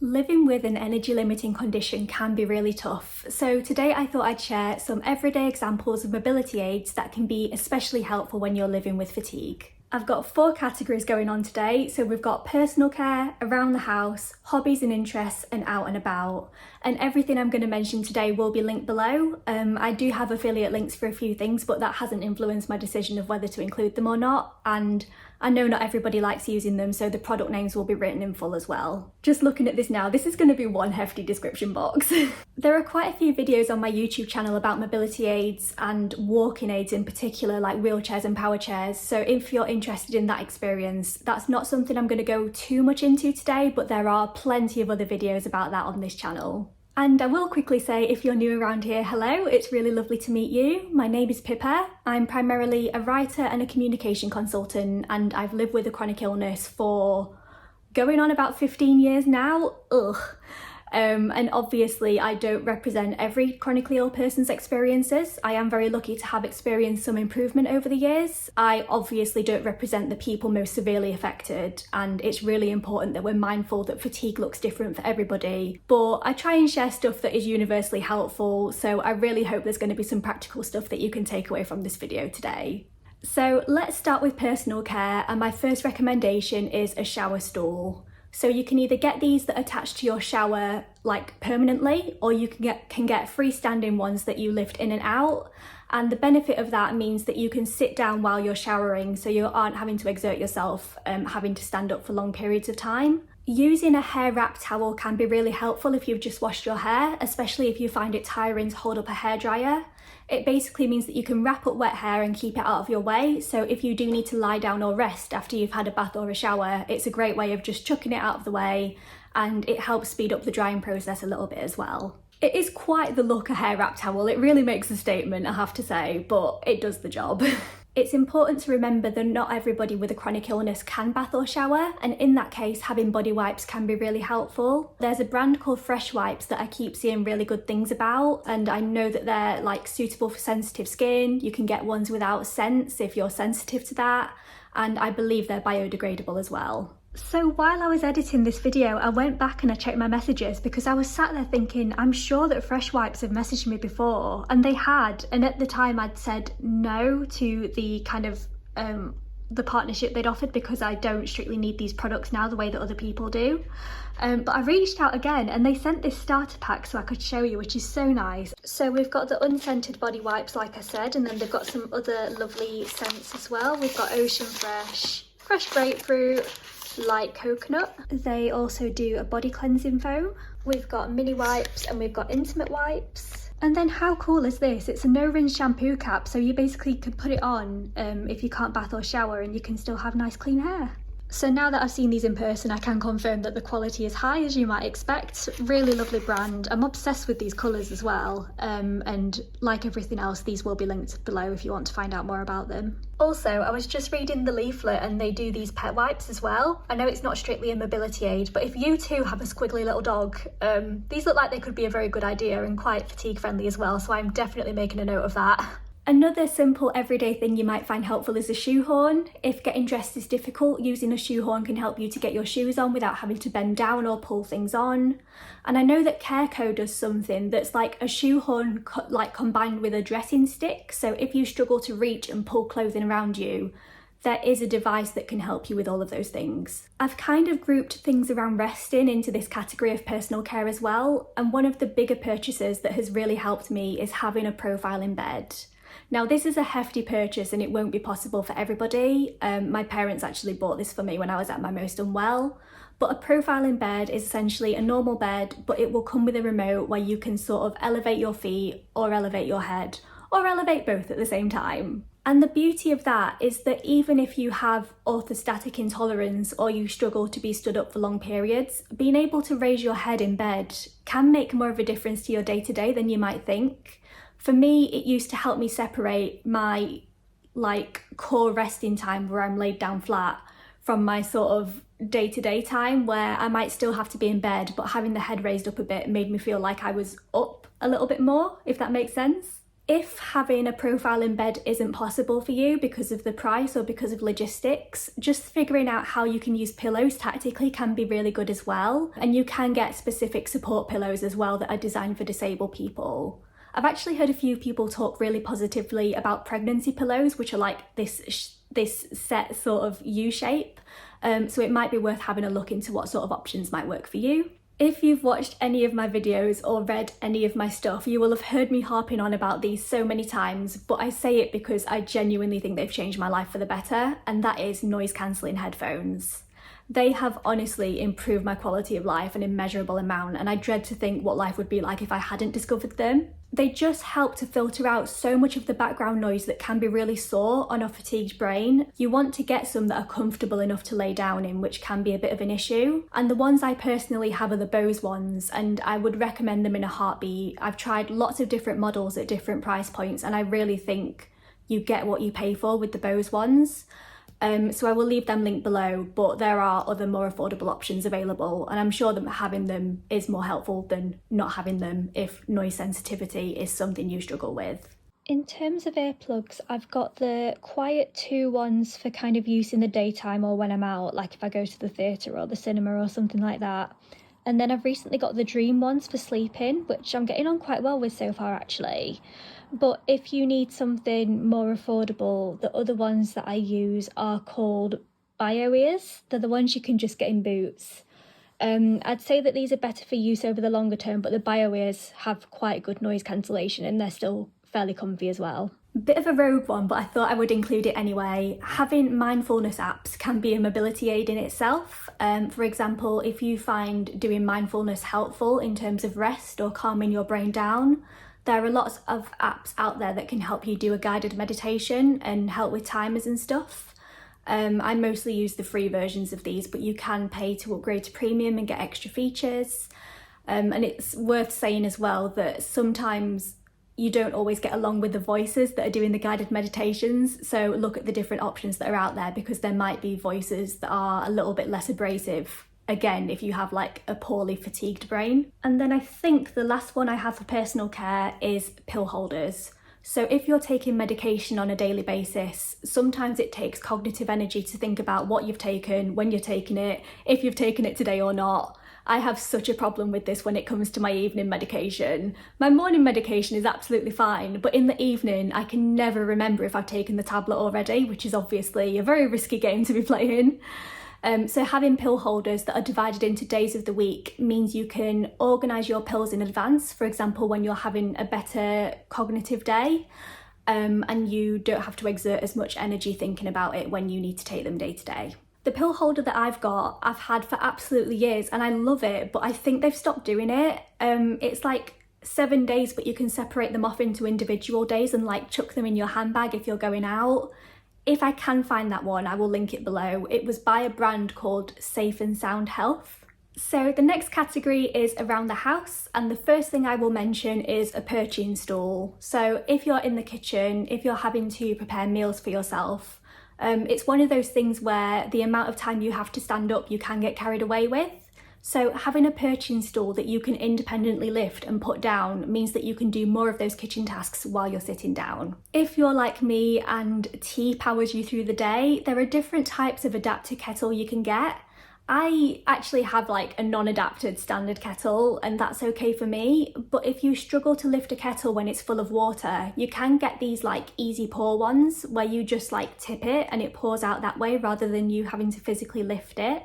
Living with an energy limiting condition can be really tough, so today I thought I'd share some everyday examples of mobility aids that can be especially helpful when you're living with fatigue. I've got 4 categories going on today, so we've got personal care, around the house, hobbies and interests, and out and about. And everything I'm going to mention today will be linked below. I do have affiliate links for a few things, but that hasn't influenced my decision of whether to include them or not. And I know not everybody likes using them, so the product names will be written in full as well. Just looking at this now, this is going to be one hefty description box. There are quite a few videos on my YouTube channel about mobility aids and walking aids in particular, like wheelchairs and power chairs. So if you're interested in that experience, that's not something I'm going to go too much into today, but there are plenty of other videos about that on this channel. And I will quickly say, if you're new around here, hello, it's really lovely to meet you. My name is Pippa. I'm primarily a writer and a communication consultant, and I've lived with a chronic illness for going on about 15 years now. Ugh. And obviously I don't represent every chronically ill person's experiences. I am very lucky to have experienced some improvement over the years. I obviously don't represent the people most severely affected, and it's really important that we're mindful that fatigue looks different for everybody. But I try and share stuff that is universally helpful, so I really hope there's going to be some practical stuff that you can take away from this video today. So let's start with personal care, and my first recommendation is a shower stool. So you can either get these that attach to your shower like permanently, or you can get freestanding ones that you lift in and out. And the benefit of that means that you can sit down while you're showering, so you aren't having to exert yourself, having to stand up for long periods of time. Using a hair wrap towel can be really helpful if you've just washed your hair, especially if you find it tiring to hold up a hairdryer. It basically means that you can wrap up wet hair and keep it out of your way, so if you do need to lie down or rest after you've had a bath or a shower, it's a great way of just chucking it out of the way, and it helps speed up the drying process a little bit as well. It is quite the look, a hair wrap towel. It really makes a statement, I have to say, but it does the job. It's important to remember that not everybody with a chronic illness can bath or shower, and in that case having body wipes can be really helpful. There's a brand called Fresh Wipes that I keep seeing really good things about, and I know that they're like suitable for sensitive skin. You can get ones without scents if you're sensitive to that, and I believe they're biodegradable as well. So while I was editing this video, I went back and I checked my messages, because I was sat there thinking, I'm sure that Fresh Wipes have messaged me before, and they had, and at the time I'd said no to the kind of the partnership they'd offered, because I don't strictly need these products now the way that other people do. But I reached out again, and they sent this starter pack so I could show you, which is so nice. So we've got the unscented body wipes, like I said, and then they've got some other lovely scents as well. We've got Ocean Fresh, Fresh Grapefruit, Light Coconut. They also do a body cleansing foam. We've got mini wipes, and we've got intimate wipes. And then how cool is this? It's a no rinse shampoo cap, so you basically can put it on if you can't bath or shower, and you can still have nice clean hair. So now that I've seen these in person, I can confirm that the quality is high, as you might expect. Really lovely brand. I'm obsessed with these colours as well, and like everything else, these will be linked below if you want to find out more about them. Also, I was just reading the leaflet, and they do these pet wipes as well. I know it's not strictly a mobility aid, but if you too have a squiggly little dog, these look like they could be a very good idea and quite fatigue friendly as well, so I'm definitely making a note of that. Another simple everyday thing you might find helpful is a shoehorn. If getting dressed is difficult, using a shoehorn can help you to get your shoes on without having to bend down or pull things on. And I know that Careco does something that's like a shoehorn combined with a dressing stick, so if you struggle to reach and pull clothing around you, there is a device that can help you with all of those things. I've kind of grouped things around resting into this category of personal care as well, and one of the bigger purchases that has really helped me is having a profile in bed. Now this is a hefty purchase, and it won't be possible for everybody. My parents actually bought this for me when I was at my most unwell. But a profile in bed is essentially a normal bed, but it will come with a remote where you can sort of elevate your feet or elevate your head, or elevate both at the same time. And the beauty of that is that even if you have orthostatic intolerance or you struggle to be stood up for long periods, being able to raise your head in bed can make more of a difference to your day-to-day than you might think. For me, it used to help me separate my core resting time where I'm laid down flat from my sort of day-to-day time where I might still have to be in bed, but having the head raised up a bit made me feel like I was up a little bit more, if that makes sense. If having a profile in bed isn't possible for you because of the price or because of logistics, just figuring out how you can use pillows tactically can be really good as well. And you can get specific support pillows as well that are designed for disabled people. I've actually heard a few people talk really positively about pregnancy pillows, which are like this set sort of U shape. So it might be worth having a look into what sort of options might work for you. If you've watched any of my videos or read any of my stuff, you will have heard me harping on about these so many times, but I say it because I genuinely think they've changed my life for the better, and that is noise cancelling headphones. They have honestly improved my quality of life an immeasurable amount, and I dread to think what life would be like if I hadn't discovered them. They just help to filter out so much of the background noise that can be really sore on a fatigued brain. You want to get some that are comfortable enough to lay down in, which can be a bit of an issue. And the ones I personally have are the Bose ones, and I would recommend them in a heartbeat. I've tried lots of different models at different price points, and I really think you get what you pay for with the Bose ones. So I will leave them linked below, but there are other more affordable options available, and I'm sure that having them is more helpful than not having them if noise sensitivity is something you struggle with. In terms of earplugs, I've got the Quiet 2 ones for kind of use in the daytime or when I'm out, like if I go to the theatre or the cinema or something like that. And then I've recently got the Dream ones for sleeping, which I'm getting on quite well with so far actually. But if you need something more affordable, the other ones that I use are called Bio Ears. They're the ones you can just get in Boots. I'd say that these are better for use over the longer term, but the Bio Ears have quite good noise cancellation and they're still fairly comfy as well. Bit of a rogue one, but I thought I would include it anyway. Having mindfulness apps can be a mobility aid in itself. For example, if you find doing mindfulness helpful in terms of rest or calming your brain down, there are lots of apps out there that can help you do a guided meditation and help with timers and stuff. I mostly use the free versions of these, but you can pay to upgrade to premium and get extra features. And it's worth saying as well that sometimes you don't always get along with the voices that are doing the guided meditations. So look at the different options that are out there, because there might be voices that are a little bit less abrasive. Again, if you have like a poorly fatigued brain. And then I think the last one I have for personal care is pill holders. So if you're taking medication on a daily basis, sometimes it takes cognitive energy to think about what you've taken, when you're taking it, if you've taken it today or not. I have such a problem with this when it comes to my evening medication. My morning medication is absolutely fine, but in the evening I can never remember if I've taken the tablet already, which is obviously a very risky game to be playing. So having pill holders that are divided into days of the week means you can organise your pills in advance, for example when you're having a better cognitive day, and you don't have to exert as much energy thinking about it when you need to take them day to day. The pill holder that I've got, I've had for absolutely years and I love it, but I think they've stopped doing it. It's like 7 days, but you can separate them off into individual days and like chuck them in your handbag if you're going out. If I can find that one, I will link it below. It was by a brand called Safe and Sound Health. So the next category is around the house, and the first thing I will mention is a perching stool. So if you're in the kitchen, if you're having to prepare meals for yourself, it's one of those things where the amount of time you have to stand up you can get carried away with. So having a perching stool that you can independently lift and put down means that you can do more of those kitchen tasks while you're sitting down. If you're like me and tea powers you through the day, there are different types of adapter kettle you can get. I actually have like a non-adapted standard kettle and that's okay for me, but if you struggle to lift a kettle when it's full of water, you can get these like easy pour ones where you just like tip it and it pours out that way rather than you having to physically lift it.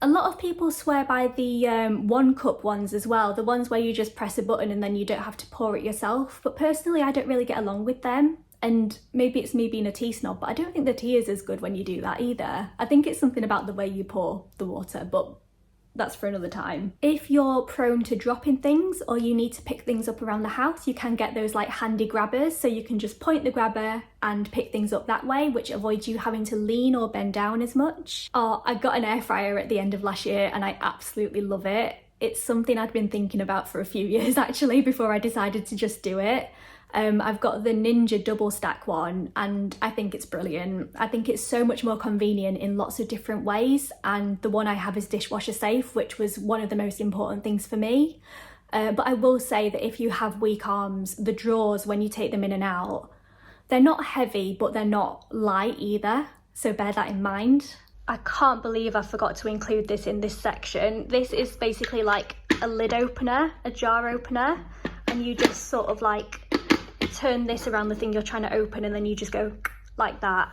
A lot of people swear by the 1 cup ones as well, the ones where you just press a button and then you don't have to pour it yourself, but personally I don't really get along with them. And maybe it's me being a tea snob, but I don't think the tea is as good when you do that either. I think it's something about the way you pour the water, but that's for another time. If you're prone to dropping things or you need to pick things up around the house, you can get those like handy grabbers, so you can just point the grabber and pick things up that way, which avoids you having to lean or bend down as much. Oh, I got an air fryer at the end of last year and I absolutely love it. It's something I'd been thinking about for a few years actually before I decided to just do it. I've got the Ninja double stack one and I think it's brilliant. I think it's so much more convenient in lots of different ways, and the one I have is dishwasher safe, which was one of the most important things for me. But I will say that if you have weak arms, the drawers, when you take them in and out, they're not heavy, but they're not light either. So bear that in mind. I can't believe I forgot to include this in this section. This is basically like a lid opener, a jar opener, and you just sort of like turn this around the thing you're trying to open, and then you just go like that.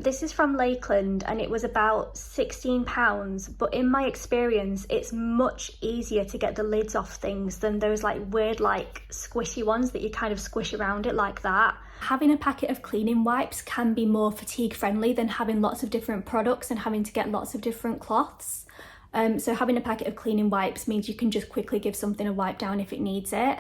This is from Lakeland and it was about £16, but in my experience it's much easier to get the lids off things than those like weird like squishy ones that you kind of squish around it like that. Having a packet of cleaning wipes can be more fatigue friendly than having lots of different products and having to get lots of different cloths. So having a packet of cleaning wipes means you can just quickly give something a wipe down if it needs it.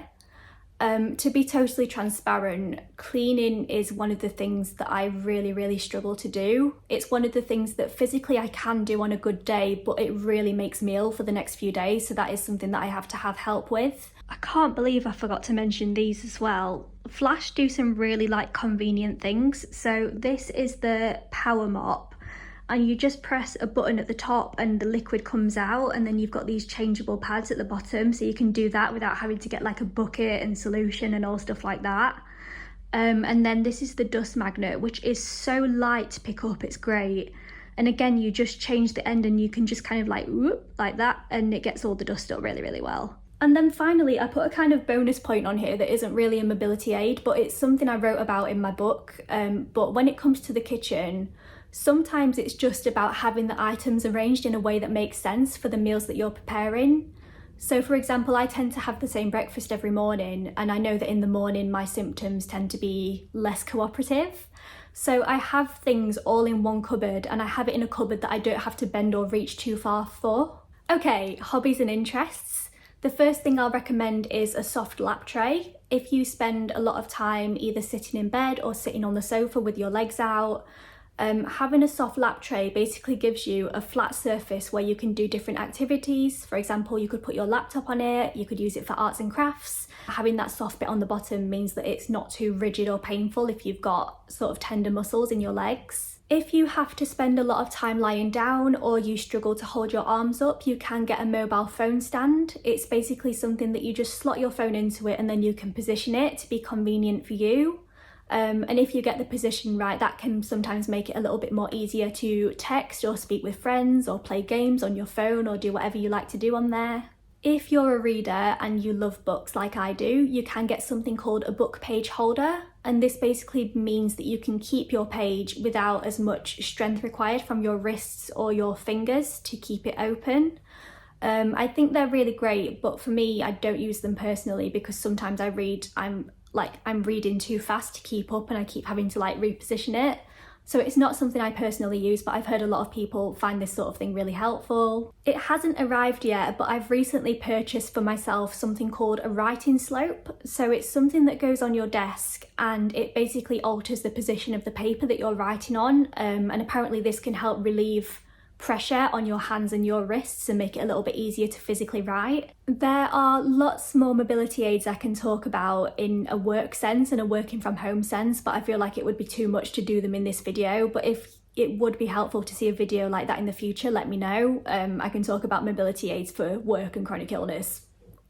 To be totally transparent, cleaning is one of the things that I really struggle to do. It's one of the things that physically I can do on a good day, but it really makes me ill for the next few days, so that is something that I have to have help with. I can't believe I forgot to mention these as well. Flash do some really like convenient things. So this is the power mop, and you just press a button at the top and the liquid comes out, and then you've got these changeable pads at the bottom, so you can do that without having to get like a bucket and solution and all stuff like that. And then this is the dust magnet, which is so light to pick up, it's great. And again, you just change the end and you can just kind of like whoop like that, and it gets all the dust up really well. And then finally, I put a kind of bonus point on here that isn't really a mobility aid, but it's something I wrote about in my book. But when it comes to the kitchen, sometimes it's just about having the items arranged in a way that makes sense for the meals that you're preparing. So for example, I tend to have the same breakfast every morning, and I know that in the morning my symptoms tend to be less cooperative. So I have things all in one cupboard, and I have it in a cupboard that I don't have to bend or reach too far for. Okay, hobbies and interests. The first thing I'll recommend is a soft lap tray. If you spend a lot of time either sitting in bed or sitting on the sofa with your legs out, having a soft lap tray basically gives you a flat surface where you can do different activities. For example, you could put your laptop on it, you could use it for arts and crafts. Having that soft bit on the bottom means that it's not too rigid or painful if you've got sort of tender muscles in your legs. If you have to spend a lot of time lying down or you struggle to hold your arms up, you can get a mobile phone stand. It's basically something that you just slot your phone into it and then you can position it to be convenient for you. And if you get the position right, that can sometimes make it a little bit more easier to text or speak with friends or play games on your phone or do whatever you like to do on there. If you're a reader and you love books like I do, you can get something called a book page holder. And this basically means that you can keep your page without as much strength required from your wrists or your fingers to keep it open. I think they're really great, but for me, I don't use them personally because sometimes I read, I'm reading too fast to keep up and I keep having to like reposition it. So it's not something I personally use, but I've heard a lot of people find this sort of thing really helpful. It hasn't arrived yet, but I've recently purchased for myself something called a writing slope. So it's something that goes on your desk and it basically alters the position of the paper that you're writing on. And apparently this can help relieve pressure on your hands and your wrists and make it a little bit easier to physically write. There are lots more mobility aids I can talk about in a work sense and a working from home sense, but I feel like it would be too much to do them in this video. But if it would be helpful to see a video like that in the future, let me know. I can talk about mobility aids for work and chronic illness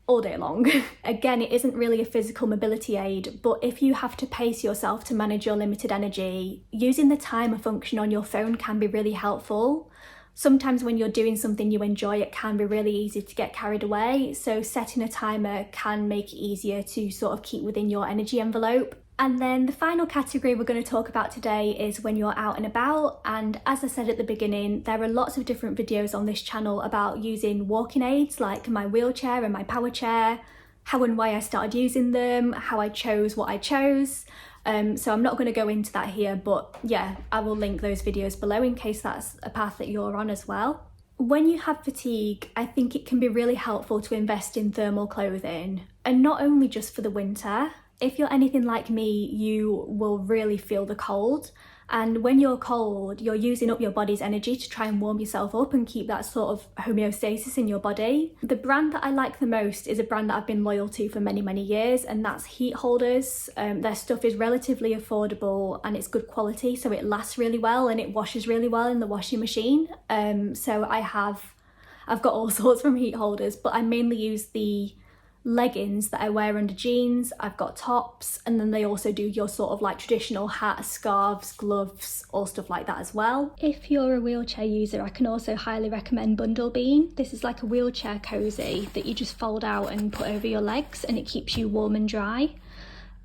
all day long. Again, it isn't really a physical mobility aid, but if you have to pace yourself to manage your limited energy, using the timer function on your phone can be really helpful. Sometimes when you're doing something you enjoy, it can be really easy to get carried away. So setting a timer can make it easier to sort of keep within your energy envelope. And then the final category we're going to talk about today is when you're out and about. And as I said at the beginning, there are lots of different videos on this channel about using walking aids like my wheelchair and my power chair, how and why I started using them, how I chose what I chose. So I'm not going to go into that here, but yeah, I will link those videos below in case that's a path that you're on as well. When you have fatigue, I think it can be really helpful to invest in thermal clothing, and not only just for the winter. If you're anything like me, you will really feel the cold. And when you're cold, you're using up your body's energy to try and warm yourself up and keep that sort of homeostasis in your body. The brand that I like the most is a brand that I've been loyal to for many years, and that's Heat Holders. Their stuff is relatively affordable and it's good quality, so it lasts really well and it washes really well in the washing machine. So I've got all sorts from Heat Holders, but I mainly use the leggings that I wear under jeans, I've got tops, and then they also do your sort of like traditional hats, scarves, gloves, all stuff like that as well. If you're a wheelchair user, I can also highly recommend Bundle Bean. This is like a wheelchair cozy that you just fold out and put over your legs, and it keeps you warm and dry.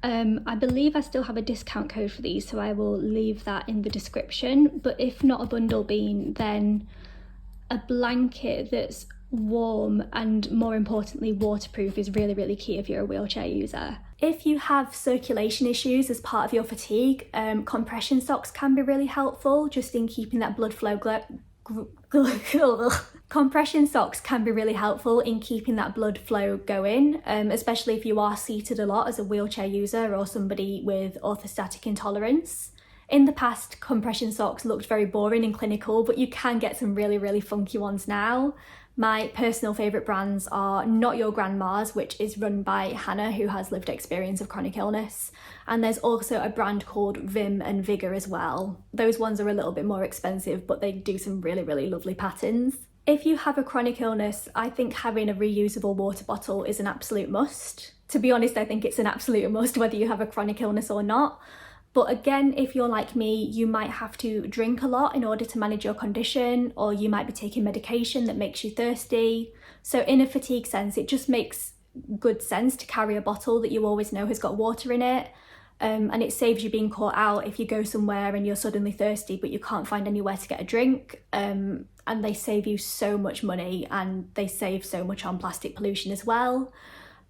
I believe I still have a discount code for these, so I will leave that in the description. But if not a Bundle Bean, then a blanket that's warm and, more importantly, waterproof is really, really key if you're a wheelchair user. If you have circulation issues as part of your fatigue, compression socks can be really helpful just in keeping that blood flow compression socks can be really helpful in keeping that blood flow going, especially if you are seated a lot as a wheelchair user or somebody with orthostatic intolerance. In the past, compression socks looked very boring and clinical, but you can get some really, really funky ones now. My personal favourite brands are Not Your Grandma's, which is run by Hannah, who has lived experience of chronic illness. And there's also a brand called Vim and Vigour as well. Those ones are a little bit more expensive, but they do some really, really lovely patterns. If you have a chronic illness, I think having a reusable water bottle is an absolute must. To be honest, I think it's an absolute must whether you have a chronic illness or not. But again, if you're like me, you might have to drink a lot in order to manage your condition, or you might be taking medication that makes you thirsty. So in a fatigue sense, it just makes good sense to carry a bottle that you always know has got water in it. And it saves you being caught out if you go somewhere and you're suddenly thirsty but you can't find anywhere to get a drink. And they save you so much money, and they save so much on plastic pollution as well.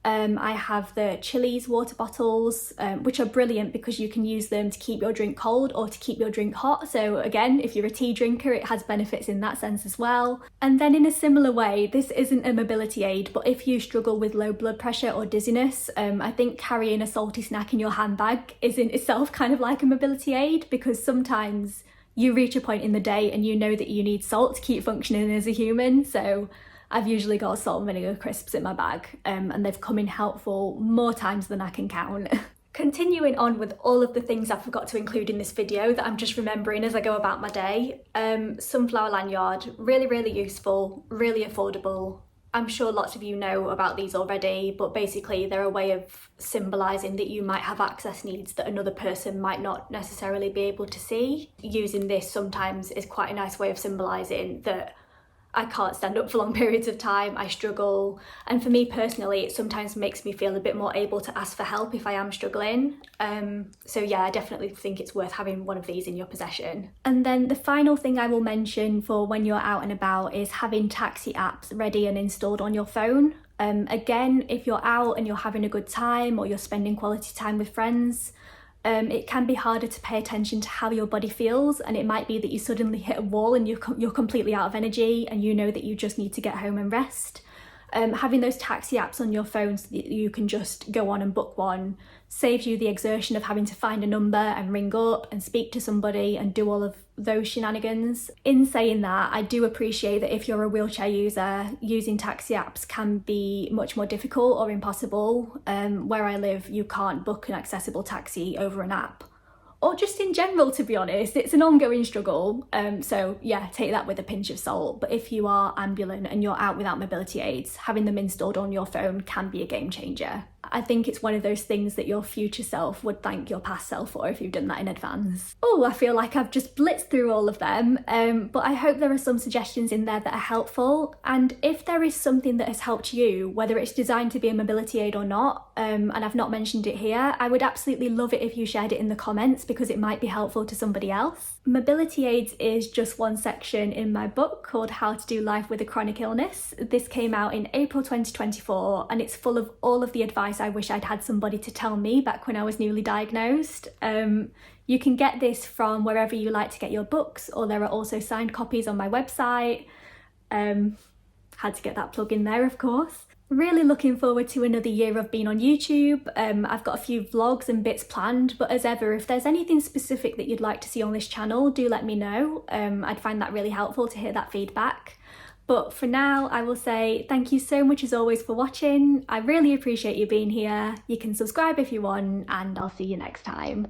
I have the Chili's water bottles, which are brilliant because you can use them to keep your drink cold or to keep your drink hot. So again, if you're a tea drinker, it has benefits in that sense as well. And then in a similar way, this isn't a mobility aid, but if you struggle with low blood pressure or dizziness, I think carrying a salty snack in your handbag is in itself kind of like a mobility aid, because sometimes you reach a point in the day and you know that you need salt to keep functioning as a human. So I've usually got salt and vinegar crisps in my bag, and they've come in helpful more times than I can count. Continuing on with all of the things I forgot to include in this video that I'm just remembering as I go about my day. Sunflower lanyard, really, really useful, really affordable. I'm sure lots of you know about these already, but basically they're a way of symbolising that you might have access needs that another person might not necessarily be able to see. Using this sometimes is quite a nice way of symbolising that I can't stand up for long periods of time, I struggle, and for me personally it sometimes makes me feel a bit more able to ask for help if I am struggling. So yeah, I definitely think it's worth having one of these in your possession. And then the final thing I will mention for when you're out and about is having taxi apps ready and installed on your phone. Again, if you're out and you're having a good time or you're spending quality time with friends, it can be harder to pay attention to how your body feels, and it might be that you suddenly hit a wall and you're completely out of energy and you know that you just need to get home and rest. Having those taxi apps on your phone so that you can just go on and book one saves you the exertion of having to find a number and ring up and speak to somebody and do all of those shenanigans. In saying that, I do appreciate that if you're a wheelchair user, using taxi apps can be much more difficult or impossible. Where I live, you can't book an accessible taxi over an app. Or just in general, to be honest, it's an ongoing struggle. So yeah, take that with a pinch of salt. But if you are ambulant and you're out without mobility aids, having them installed on your phone can be a game changer. I think it's one of those things that your future self would thank your past self for if you've done that in advance. Oh, I feel like I've just blitzed through all of them, but I hope there are some suggestions in there that are helpful. And if there is something that has helped you, whether it's designed to be a mobility aid or not, and I've not mentioned it here, I would absolutely love it if you shared it in the comments because it might be helpful to somebody else. Mobility aids is just one section in my book called How to Do Life with a Chronic Illness. This came out in April 2024 and it's full of all of the advice I wish I'd had somebody to tell me back when I was newly diagnosed. You can get this from wherever you like to get your books, or there are also signed copies on my website. Had to get that plug in there, of course. Really looking forward to another year of being on YouTube. I've got a few vlogs and bits planned, but as ever, if there's anything specific that you'd like to see on this channel, do let me know. I'd find that really helpful to hear that feedback. But for now, I will say thank you so much as always for watching. I really appreciate you being here. You can subscribe if you want, and I'll see you next time.